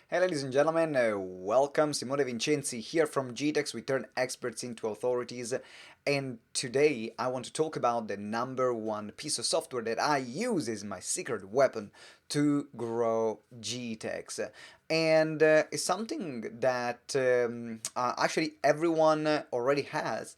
Hey ladies and gentlemen, welcome. Simone Vincenzi here from GTeX. We turn experts into authorities. And today I want to talk about the number one piece of software that I use as my secret weapon to grow GTeX. And it's something that actually everyone already has,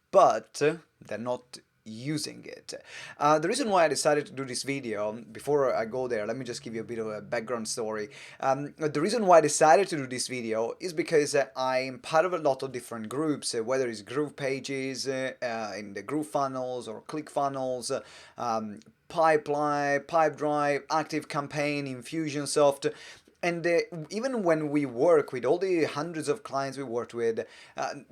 but they're not using it. The reason why I decided to do this video, before I go there, let me just give you a bit of a background story. The reason why I decided to do this video is because I'm part of a lot of different groups, whether it's group pages, in the group funnels or click funnels, pipeline, Pipedrive, Active Campaign, Infusionsoft. And even when we work with all the hundreds of clients we worked with,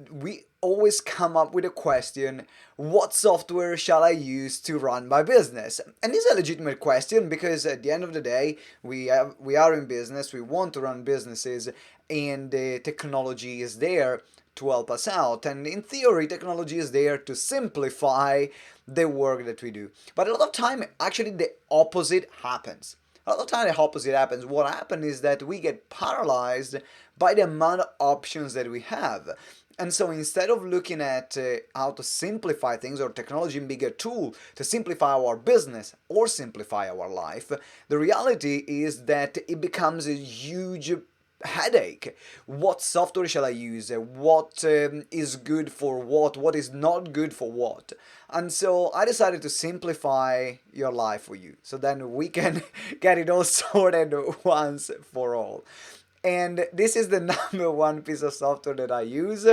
we always come up with a question: what software shall I use to run my business? And this is a legitimate question because at the end of the day, we are in business, we want to run businesses, and technology is there to help us out. And in theory, technology is there to simplify the work that we do. But a lot of time, actually, the opposite happens. A lot of time the opposite happens. What happens is that we get paralyzed by the amount of options that we have. And so instead of looking at how to simplify things or technology being a tool to simplify our business or simplify our life, the reality is that it becomes a huge headache. What software shall I use? What is good for what? What is not good for what? And so I decided to simplify your life for you so then we can get it all sorted once for all. And this is the number one piece of software that I use.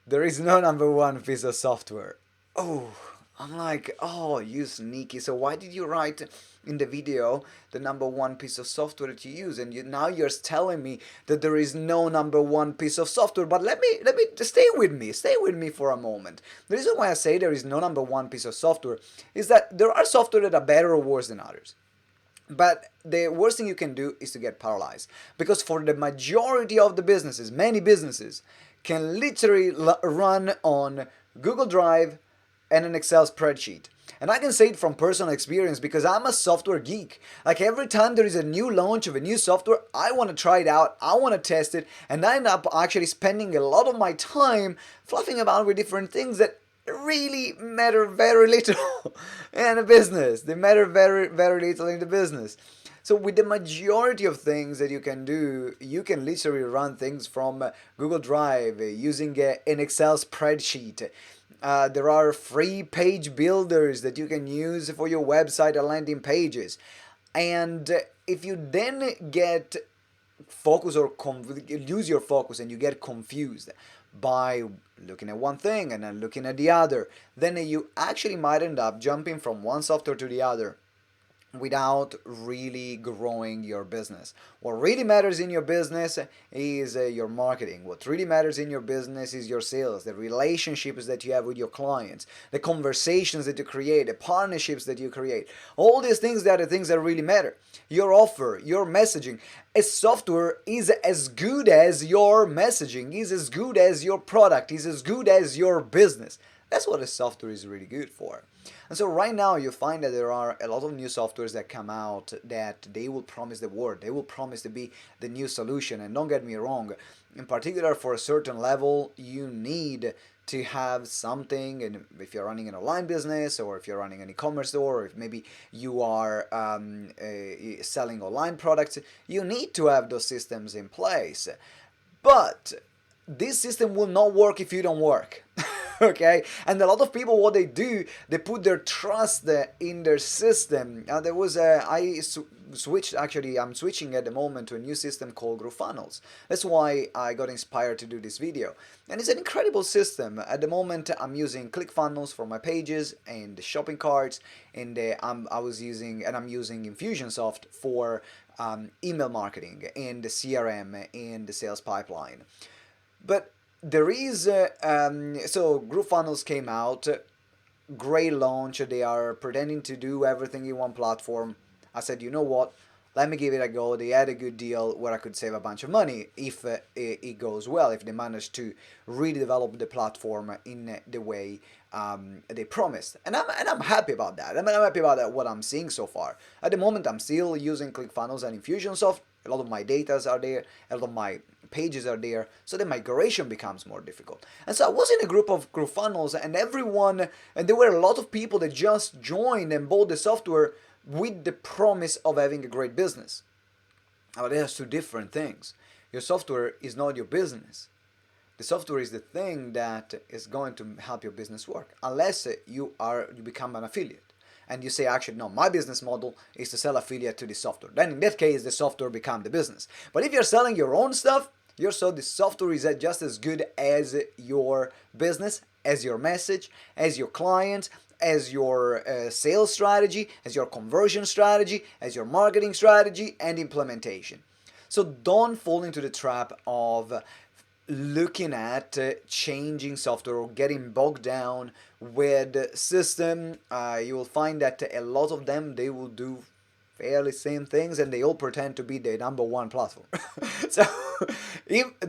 There is no number one piece of software. Oh, I'm like, oh, you sneaky. So why did you write in the video the number one piece of software that you use? And now you're telling me that there is no number one piece of software. But let me stay with me. Stay with me for a moment. The reason why I say there is no number one piece of software is that there are software that are better or worse than others. But the worst thing you can do is to get paralyzed. Because for the majority of the businesses, many businesses can literally run on Google Drive and an Excel spreadsheet. And I can say it from personal experience because I'm a software geek. Like every time there is a new launch of a new software, I want to try it out, I want to test it, and I end up actually spending a lot of my time fluffing about with different things that really matter very little in a business. They matter very, very little in the business. So with the majority of things that you can do, you can literally run things from Google Drive using an Excel spreadsheet. There are free page builders that you can use for your website and landing pages. And if you then get focus or lose your focus and you get confused by looking at one thing and then looking at the other, then you actually might end up jumping from one software to the other without really growing your business. What really matters in your business is your marketing. What really matters in your business is your sales, the relationships that you have with your clients, the conversations that you create, the partnerships that you create. All these things are the things that really matter. Your offer, your messaging. A software is as good as your messaging, is as good as your product, is as good as your business. That's what a software is really good for. And so right now you find that there are a lot of new softwares that come out that they will promise the world. They will promise to be the new solution. And don't get me wrong, in particular for a certain level, you need to have something. And if you're running an online business, or if you're running an e-commerce store, or if maybe you are selling online products, you need to have those systems in place. But this system will not work if you don't work. Okay, and a lot of people, what they do, they put their trust in their system. There was a switched, actually I'm switching at the moment to a new system called GrooveFunnels. That's why I got inspired to do this video, and it's an incredible system. At the moment I'm using ClickFunnels for my pages and the shopping carts, and I'm using Infusionsoft for email marketing and the CRM and the sales pipeline. But there is so GrooveFunnels came out, great launch. They are pretending to do everything in one platform. I said, you know what? Let me give it a go. They had a good deal where I could save a bunch of money if it goes well, if they manage to really develop the platform in the way they promised, and I'm happy about that. I'm happy about that, what I'm seeing so far. At the moment, I'm still using ClickFunnels and Infusionsoft. A lot of my datas are there, a lot of my pages are there, so the migration becomes more difficult. And so I was in a group of ClickFunnels, and there were a lot of people that just joined and bought the software with the promise of having a great business. Now, there's two different things. Your software is not your business. The software is the thing that is going to help your business work, unless you become an affiliate and you say, actually, no, my business model is to sell affiliate to the software. Then in that case, the software becomes the business. But if you're selling your own stuff, the software is just as good as your business, as your message, as your client, as your sales strategy, as your conversion strategy, as your marketing strategy and implementation. So don't fall into the trap of looking at changing software or getting bogged down with system. You will find that a lot of them, they will do fairly same things and they all pretend to be the number one platform. So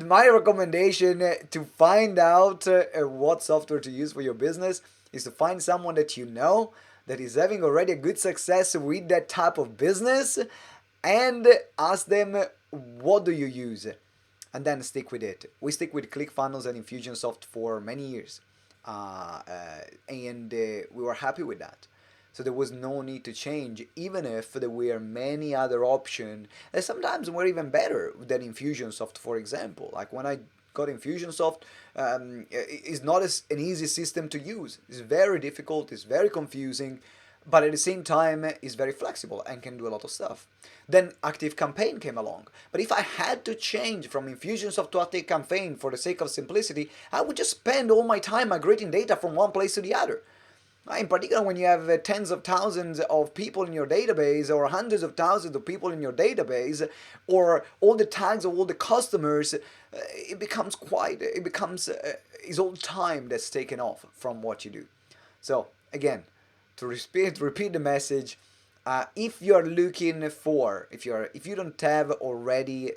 my recommendation to find out what software to use for your business is to find someone that you know that is having already a good success with that type of business, and ask them, what do you use? And then stick with it. We stick with ClickFunnels and Infusionsoft for many years, and we were happy with that. So there was no need to change, even if there were many other options that sometimes were even better than Infusionsoft, for example. Like when I got Infusionsoft, it's not an easy system to use. It's very difficult, it's very confusing, but at the same time is very flexible and can do a lot of stuff. Then ActiveCampaign came along. But if I had to change from Infusionsoft to ActiveCampaign for the sake of simplicity, I would just spend all my time migrating data from one place to the other. In particular, when you have tens of thousands of people in your database, or hundreds of thousands of people in your database, or all the tags of all the customers, it becomes is all time that's taken off from what you do. So again, to repeat the message, if you're looking for, if you don't have already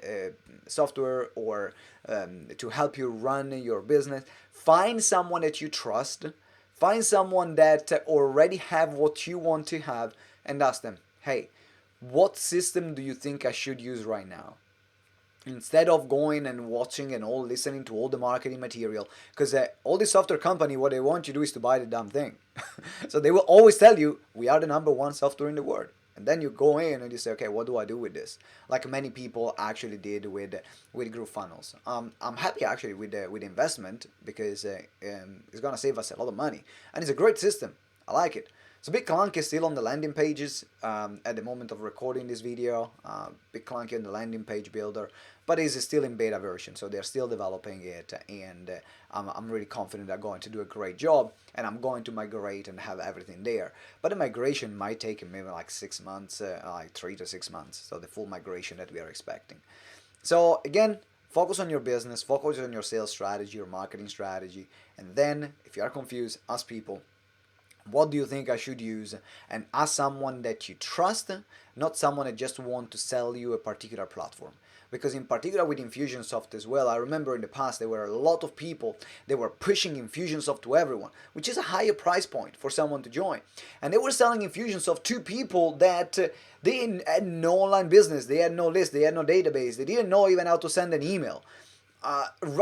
software or to help you run your business, find someone that you trust. Find someone that already have what you want to have, and ask them, hey, what system do you think I should use right now? Instead of going and watching and all listening to all the marketing material, because all the software company, what they want you to do is to buy the damn thing. So they will always tell you, we are the number one software in the world. And then you go in and you say, okay, what do I do with this? Like many people actually did with GrooveFunnels. I'm happy actually with investment, because it's gonna save us a lot of money, and it's a great system. I like it. So Big Clunk is still on the landing pages at the moment of recording this video. Big Clunk in the landing page builder, but it's still in beta version, so they're still developing it, and I'm really confident they're going to do a great job, and I'm going to migrate and have everything there. But the migration might take maybe like 6 months, like 3 to 6 months, so the full migration that we are expecting. So again, focus on your business, focus on your sales strategy, your marketing strategy, and then if you are confused, ask people, what do you think I should use? And ask someone that you trust, not someone that just want to sell you a particular platform. Because in particular with Infusionsoft as well, I remember in the past there were a lot of people that were pushing Infusionsoft to everyone, which is a higher price point for someone to join. And they were selling Infusionsoft to people that they had no online business, they had no list, they had no database, they didn't know even how to send an email.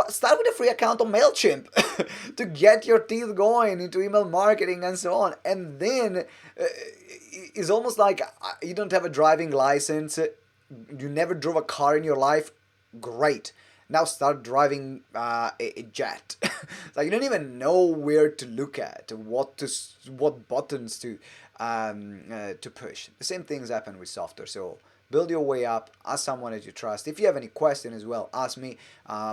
Start with a free account on MailChimp to get your teeth going into email marketing and so on. And then it's almost like you don't have a driving license, you never drove a car in your life, great. Now start driving a jet. Like you don't even know where to look at, what buttons to push. The same things happen with software. So build your way up, ask someone that you trust. If you have any question as well, ask me.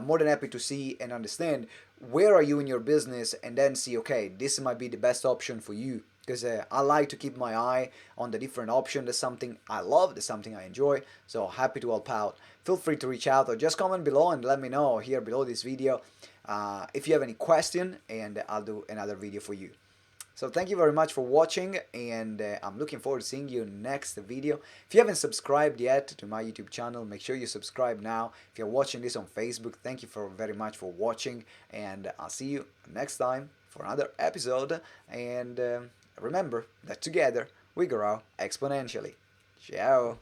More than happy to see and understand where are you in your business, and then see, okay, this might be the best option for you. Because I like to keep my eye on the different options. That's something I love, that's something I enjoy. So happy to help out. Feel free to reach out or just comment below and let me know here below this video if you have any question, and I'll do another video for you. So thank you very much for watching, and I'm looking forward to seeing you next video. If you haven't subscribed yet to my YouTube channel, make sure you subscribe now. If you're watching this on Facebook, thank you very much for watching, and I'll see you next time. for another episode. And remember that together we grow exponentially. Ciao.